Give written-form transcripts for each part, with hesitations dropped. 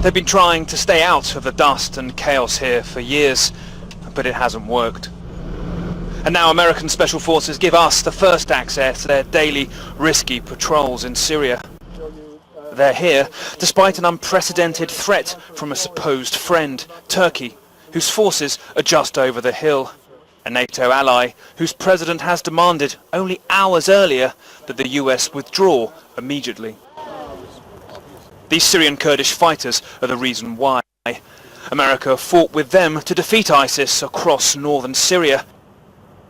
They've been trying to stay out of the dust and chaos here for years, but it hasn't worked. And now American special forces give us the first access to their daily risky patrols in Syria. They're here despite an unprecedented threat from a supposed friend, Turkey, whose forces are just over the hill. A NATO ally whose president has demanded only hours earlier that the US withdraw immediately. These Syrian Kurdish fighters are the reason why. America fought with them to defeat ISIS across northern Syria.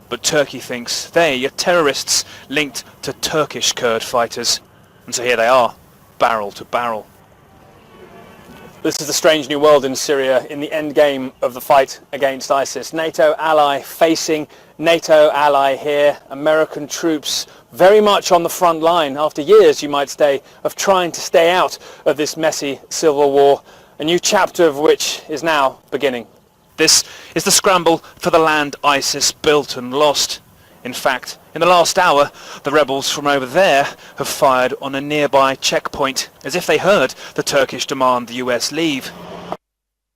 But Turkey thinks they are terrorists linked to Turkish Kurd fighters. And so here they are, barrel to barrel. This is the strange new world in Syria in the end game of the fight against ISIS. NATO ally facing NATO ally here. American troops very much on the front line after years, you might say, of trying to stay out of this messy civil war, a new chapter of which is now beginning. This is the scramble for the land ISIS built and lost. In fact, in the last hour, the rebels from over there have fired on a nearby checkpoint, as if they heard the Turkish demand the US leave.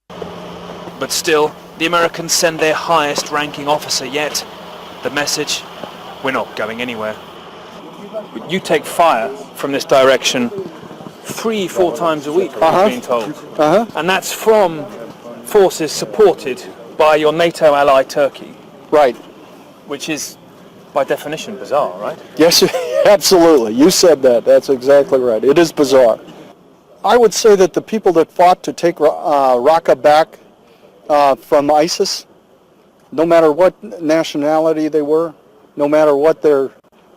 But still, the Americans send their highest-ranking officer yet. The message: we're not going anywhere. You take fire from this direction 3-4 times a week, I've been told. And that's from forces supported by your NATO ally Turkey. Right. Which is, by definition, bizarre, right? Yes, absolutely. You said that. That's exactly right. It is bizarre. I would say that the people that fought to take Raqqa back from ISIS, no matter what nationality they were, no matter what their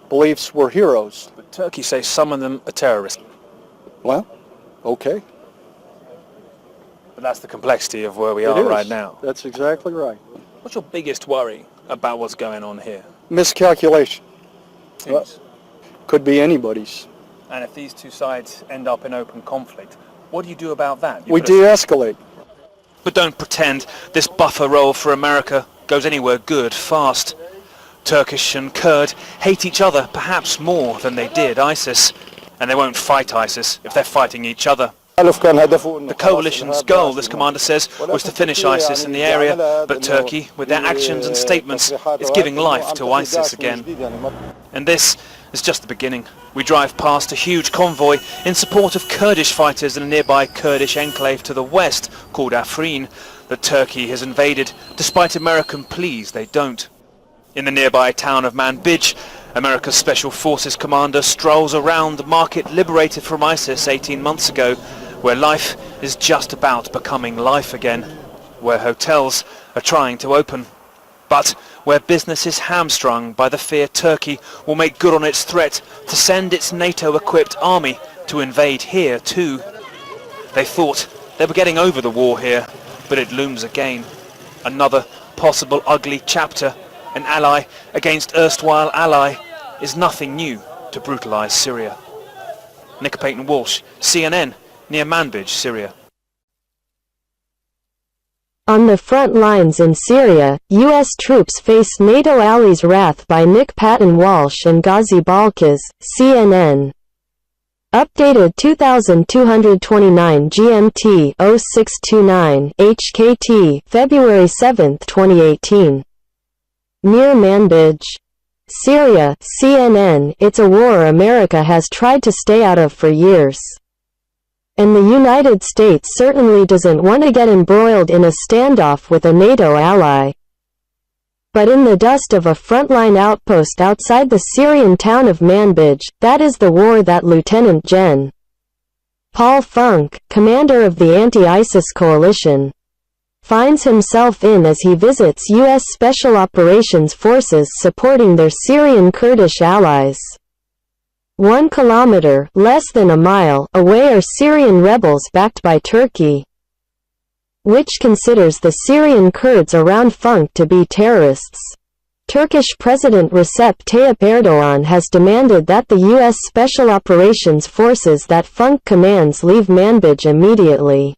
beliefs, were heroes. But Turkey says some of them are terrorists. Well, okay. But that's the complexity of where we are right now. That's exactly right. What's your biggest worry about what's going on here? Miscalculation. Could be anybody's. And if these two sides end up in open conflict, what do you do about that? We de-escalate. But don't pretend this buffer role for America goes anywhere good fast. Turkish and Kurd hate each other perhaps more than they did ISIS. And they won't fight ISIS if they're fighting each other. The coalition's goal, this commander says, was to finish ISIS in the area, but Turkey, with their actions and statements, is giving life to ISIS again. And this is just the beginning. We drive past a huge convoy in support of Kurdish fighters in a nearby Kurdish enclave to the west called Afrin that Turkey has invaded, despite American pleas they don't. In the nearby town of Manbij, America's Special Forces commander strolls around the market liberated from ISIS 18 months ago, where life is just about becoming life again, where hotels are trying to open, but where business is hamstrung by the fear Turkey will make good on its threat to send its NATO-equipped army to invade here too. They thought they were getting over the war here, but it looms again. Another possible ugly chapter. An ally against erstwhile ally is nothing new to brutalise Syria. Nick Payton-Walsh, CNN, near Manbij, Syria. On the front lines in Syria, U.S. troops face NATO allies' wrath by Nick Payton-Walsh and Ghazi Balkis, CNN. Updated 2229 GMT 0629 HKT, February 7, 2018. Near Manbij, Syria, CNN, it's a war America has tried to stay out of for years. And the United States certainly doesn't want to get embroiled in a standoff with a NATO ally. But in the dust of a frontline outpost outside the Syrian town of Manbij, that is the war that Lieutenant Gen. Paul Funk, commander of the anti-ISIS coalition, finds himself in as he visits U.S. Special Operations Forces supporting their Syrian Kurdish allies. 1 kilometer, less than a mile, away are Syrian rebels backed by Turkey, which considers the Syrian Kurds around Funk to be terrorists. Turkish President Recep Tayyip Erdogan has demanded that the U.S. Special Operations Forces that Funk commands leave Manbij immediately.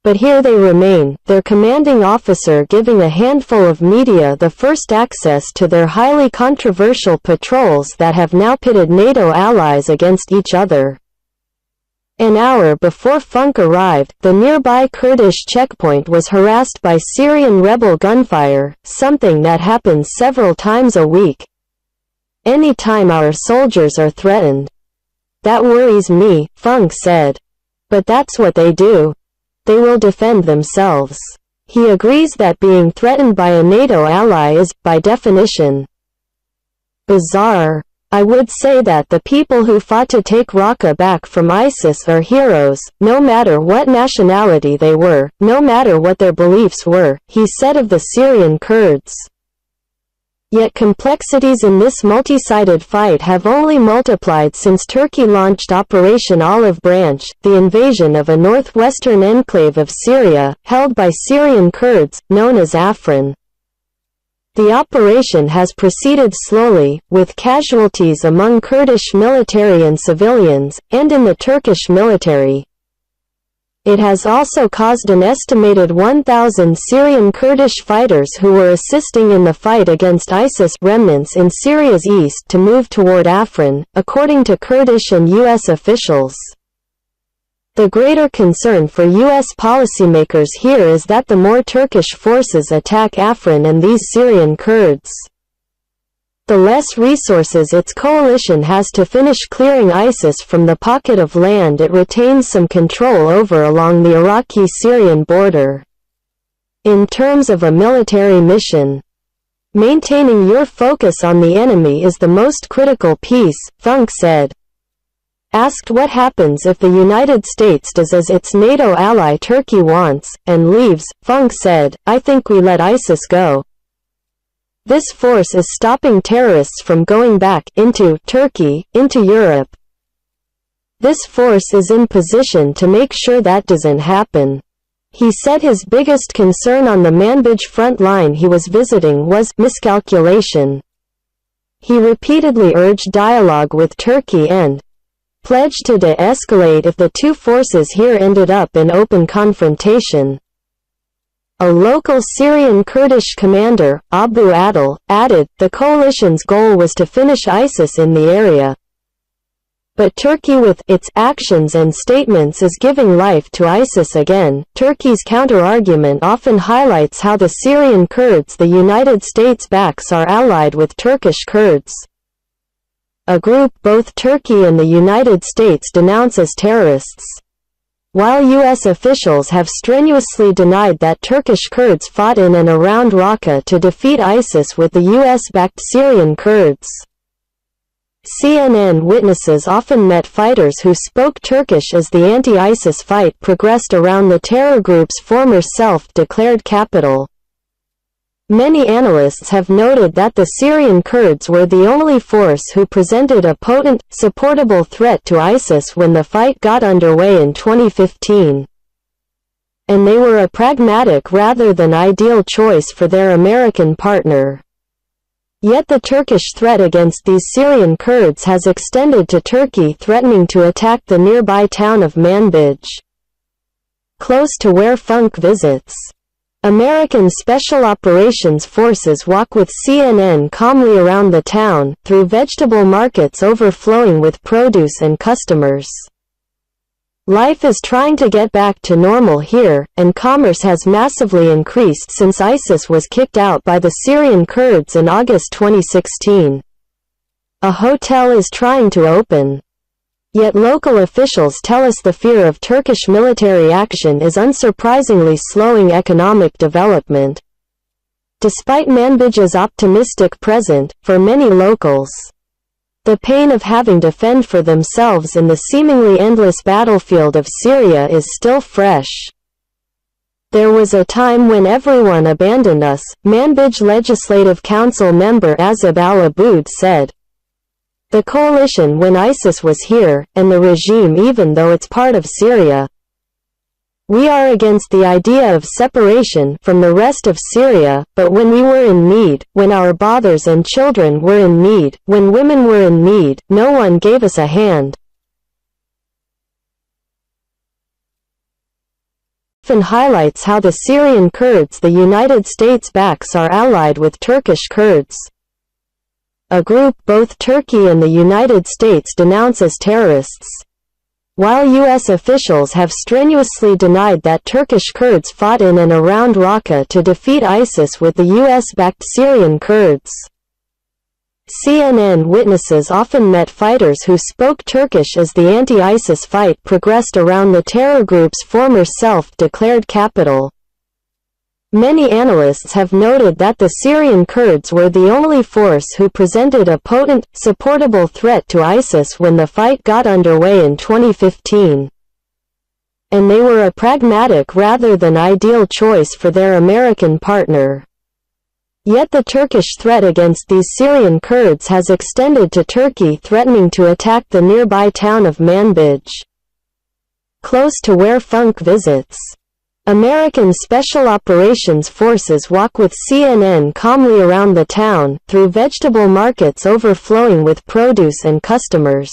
But here they remain, their commanding officer giving a handful of media the first access to their highly controversial patrols that have now pitted NATO allies against each other. An hour before Funk arrived, the nearby Kurdish checkpoint was harassed by Syrian rebel gunfire, something that happens several times a week. Any time our soldiers are threatened. That worries me, Funk said. But that's what they do. They will defend themselves. He agrees that being threatened by a NATO ally is, by definition, bizarre. I would say that the people who fought to take Raqqa back from ISIS are heroes, no matter what nationality they were, no matter what their beliefs were, he said of the Syrian Kurds. Yet complexities in this multi-sided fight have only multiplied since Turkey launched Operation Olive Branch, the invasion of a northwestern enclave of Syria, held by Syrian Kurds, known as Afrin. The operation has proceeded slowly, with casualties among Kurdish military and civilians, and in the Turkish military. It has also caused an estimated 1,000 Syrian Kurdish fighters who were assisting in the fight against ISIS remnants in Syria's east to move toward Afrin, according to Kurdish and U.S. officials. The greater concern for U.S. policymakers here is that the more Turkish forces attack Afrin and these Syrian Kurds, the less resources its coalition has to finish clearing ISIS from the pocket of land it retains some control over along the Iraqi-Syrian border. In terms of a military mission, maintaining your focus on the enemy is the most critical piece, Funk said. Asked what happens if the United States does as its NATO ally Turkey wants, and leaves, Funk said, I think we let ISIS go. This force is stopping terrorists from going back into Turkey, into Europe. This force is in position to make sure that doesn't happen. He said his biggest concern on the Manbij front line he was visiting was miscalculation. He repeatedly urged dialogue with Turkey and pledged to de-escalate if the two forces here ended up in open confrontation. A local Syrian Kurdish commander, Abu Adil, added, the coalition's goal was to finish ISIS in the area. But Turkey with its actions and statements is giving life to ISIS again. Turkey's counter-argument often highlights how the Syrian Kurds the United States backs are allied with Turkish Kurds, a group both Turkey and the United States denounce as terrorists. While U.S. officials have strenuously denied that Turkish Kurds fought in and around Raqqa to defeat ISIS with the U.S.-backed Syrian Kurds, CNN witnesses often met fighters who spoke Turkish as the anti-ISIS fight progressed around the terror group's former self-declared capital. Many analysts have noted that the Syrian Kurds were the only force who presented a potent, supportable threat to ISIS when the fight got underway in 2015. And they were a pragmatic rather than ideal choice for their American partner. Yet the Turkish threat against these Syrian Kurds has extended to Turkey threatening to attack the nearby town of Manbij, close to where Funk visits. American Special Operations Forces walk with CNN calmly around the town, through vegetable markets overflowing with produce and customers. Life is trying to get back to normal here, and commerce has massively increased since ISIS was kicked out by the Syrian Kurds in August 2016. A hotel is trying to open. Yet local officials tell us the fear of Turkish military action is unsurprisingly slowing economic development. Despite Manbij's optimistic present, for many locals, the pain of having to fend for themselves in the seemingly endless battlefield of Syria is still fresh. There was a time when everyone abandoned us, Manbij Legislative Council member Azib al-Aboud said. The coalition when ISIS was here, and the regime even though it's part of Syria. We are against the idea of separation from the rest of Syria, but when we were in need, when our fathers and children were in need, when women were in need, no one gave us a hand. Often highlights how the Syrian Kurds the United States backs are allied with Turkish Kurds, a group both Turkey and the United States denounce as terrorists. while U.S. officials have strenuously denied that Turkish Kurds fought in and around Raqqa to defeat ISIS with the U.S.-backed Syrian Kurds. CNN witnesses often met fighters who spoke Turkish as the anti-ISIS fight progressed around the terror group's former self-declared capital. Many analysts have noted that the Syrian Kurds were the only force who presented a potent, supportable threat to ISIS when the fight got underway in 2015. And they were a pragmatic rather than ideal choice for their American partner. Yet the Turkish threat against these Syrian Kurds has extended to Turkey, threatening to attack the nearby town of Manbij, close to where Funk visits. American Special Operations Forces walk with CNN calmly around the town, through vegetable markets overflowing with produce and customers.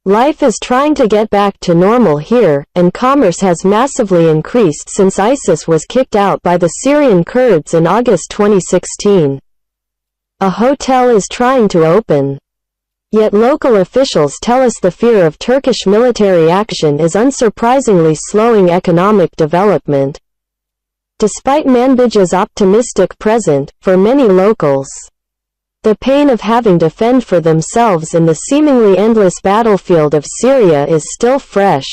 Life is trying to get back to normal here, and commerce has massively increased since ISIS was kicked out by the Syrian Kurds in August 2016. A hotel is trying to open. Yet local officials tell us the fear of Turkish military action is unsurprisingly slowing economic development. Despite Manbij's optimistic present, for many locals, the pain of having to fend for themselves in the seemingly endless battlefield of Syria is still fresh.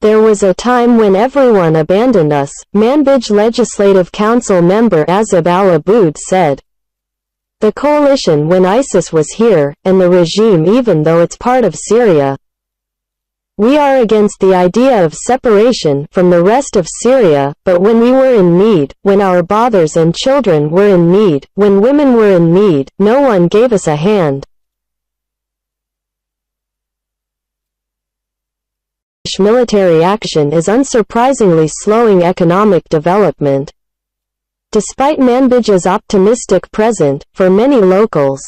There was a time when everyone abandoned us, Manbij Legislative Council member Azab al-Aboud said. The coalition when ISIS was here, and the regime even though it's part of Syria. We are against the idea of separation from the rest of Syria, but when we were in need, when our fathers and children were in need, when women were in need, no one gave us a hand. Military action is unsurprisingly slowing economic development. Despite Manbij's optimistic present, for many locals,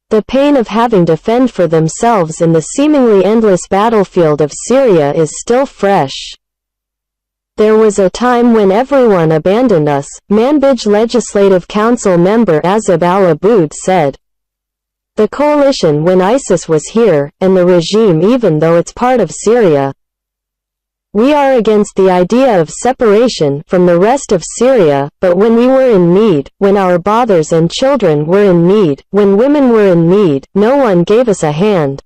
the pain of having to fend for themselves in the seemingly endless battlefield of Syria is still fresh. There was a time when everyone abandoned us, Manbij Legislative Council member Azab al-Aboud said. The coalition when ISIS was here, and the regime even though it's part of Syria. We are against the idea of separation from the rest of Syria, but when we were in need, when our fathers and children were in need, when women were in need, no one gave us a hand.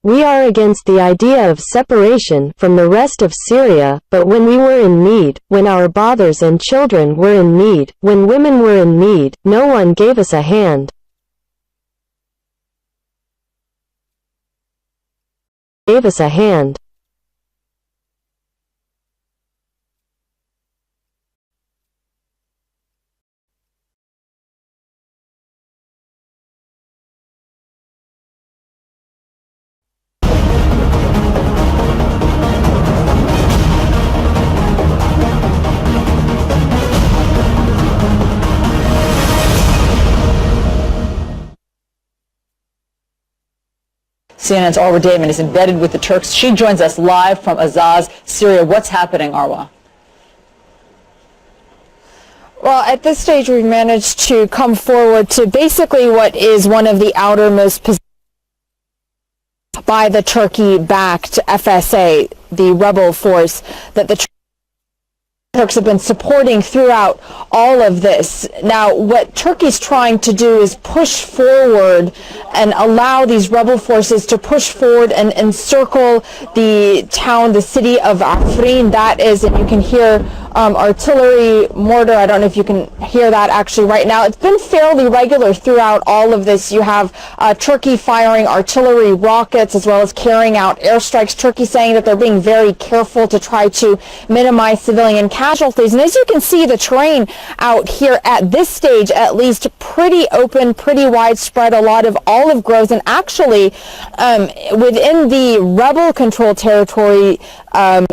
We are against the idea of separation from the rest of Syria, but when we were in need, when our fathers and children were in need, when women were in need, no one gave us a hand. Gave us a hand. CNN's Arwa Damon is embedded with the Turks. She joins us live from Azaz, Syria. What's happening, Arwa? Well, at this stage, we've managed to come forward to basically what is one of the outermost positions by the Turkey-backed FSA, the rebel force that the Turks have been supporting throughout all of this. Now, what Turkey's trying to do is push forward and allow these rebel forces to push forward and encircle the town, the city of Afrin. That is, and you can hear artillery, mortar. I don't know if you can hear that actually right now. It's been fairly regular throughout all of this. You have Turkey firing artillery rockets as well as carrying out airstrikes. Turkey saying that they're being very careful to try to minimize civilian casualties. And as you can see, the terrain out here at this stage, at least, pretty open, pretty widespread, a lot of olive groves. And actually, within the rebel controlled territory,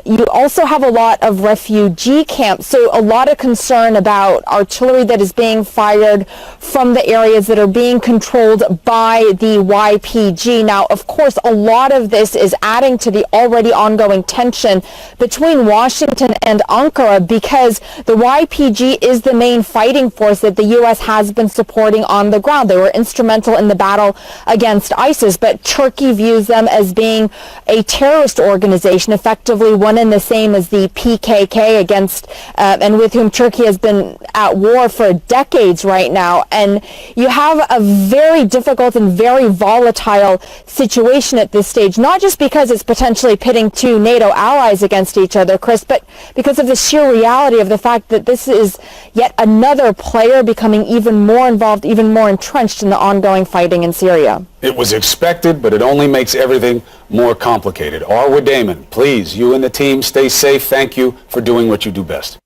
you also have a lot of refugee camp. So a lot of concern about artillery that is being fired from the areas that are being controlled by the YPG. Now, of course, a lot of this is adding to the already ongoing tension between Washington and Ankara, because the YPG is the main fighting force that the U.S. has been supporting on the ground. They were instrumental in the battle against ISIS, but Turkey views them as being a terrorist organization, effectively one and the same as the PKK, against and with whom Turkey has been at war for decades right now. And you have a very difficult and very volatile situation at this stage, not just because it's potentially pitting two NATO allies against each other, Chris, but because of the sheer reality of the fact that this is yet another player becoming even more involved, even more entrenched in the ongoing fighting in Syria. It was expected, but it only makes everything more complicated. Arwa Damon, please, you and the team, stay safe. Thank you for doing what you do best.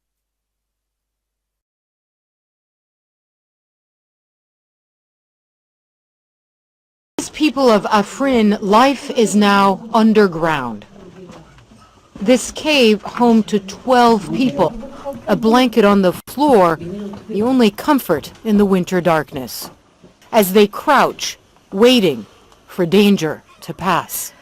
People of Afrin, life is now underground. This cave, home to 12 people, a blanket on the floor, the only comfort in the winter darkness, as they crouch, waiting for danger to pass.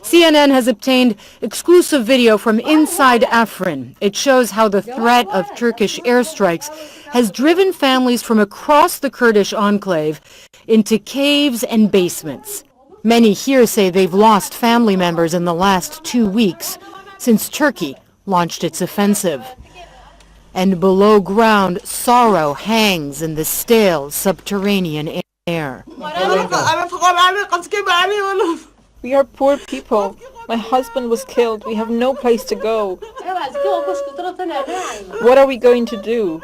CNN has obtained exclusive video from inside Afrin. It shows how the threat of Turkish airstrikes has driven families from across the Kurdish enclave into caves and basements. Many here say they've lost family members in the last 2 weeks since Turkey launched its offensive. And below ground, sorrow hangs in the stale subterranean air. We are poor people. My husband was killed. We have no place to go. What are we going to do?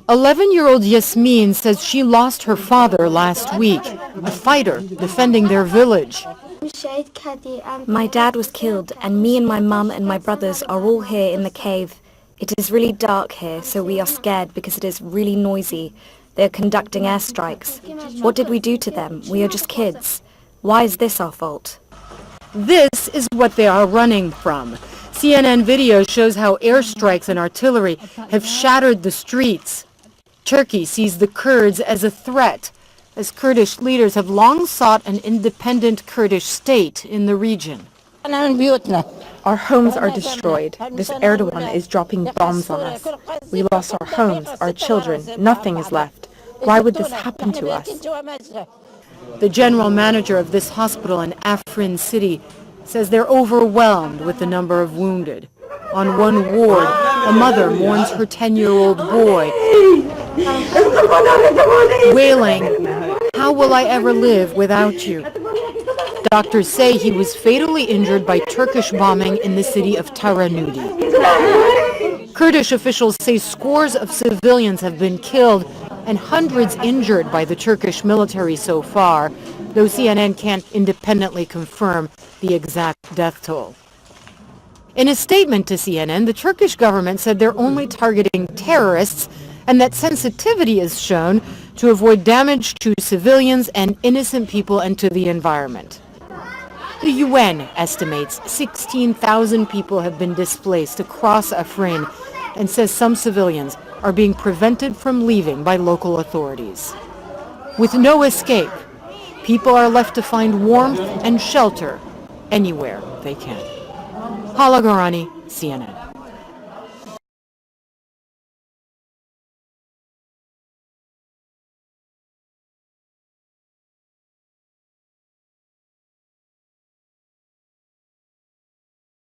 11-year-old Yasmin says she lost her father last week, a fighter defending their village. My dad was killed, and me and my mum and my brothers are all here in the cave. It is really dark here, so we are scared because it is really noisy. They are conducting airstrikes. What did we do to them? We are just kids. Why is this our fault? This is what they are running from. CNN video shows how airstrikes and artillery have shattered the streets. Turkey sees the Kurds as a threat, as Kurdish leaders have long sought an independent Kurdish state in the region. Our homes are destroyed. This Erdogan is dropping bombs on us. We lost our homes, our children. Nothing is left. Why would this happen to us? The general manager of this hospital in Afrin city says they're overwhelmed with the number of wounded. On one ward, a mother mourns her 10-year-old boy, wailing, "How will I ever live without you?" Doctors say he was fatally injured by Turkish bombing in the city of Taranudi. Kurdish officials say scores of civilians have been killed and hundreds injured by the Turkish military so far, though CNN can't independently confirm the exact death toll. In a statement to CNN, the Turkish government said they're only targeting terrorists and that sensitivity is shown to avoid damage to civilians and innocent people and to the environment. The UN estimates 16,000 people have been displaced across Afrin and says some civilians are being prevented from leaving by local authorities. With no escape, people are left to find warmth and shelter anywhere they can. Hala Gorani, CNN.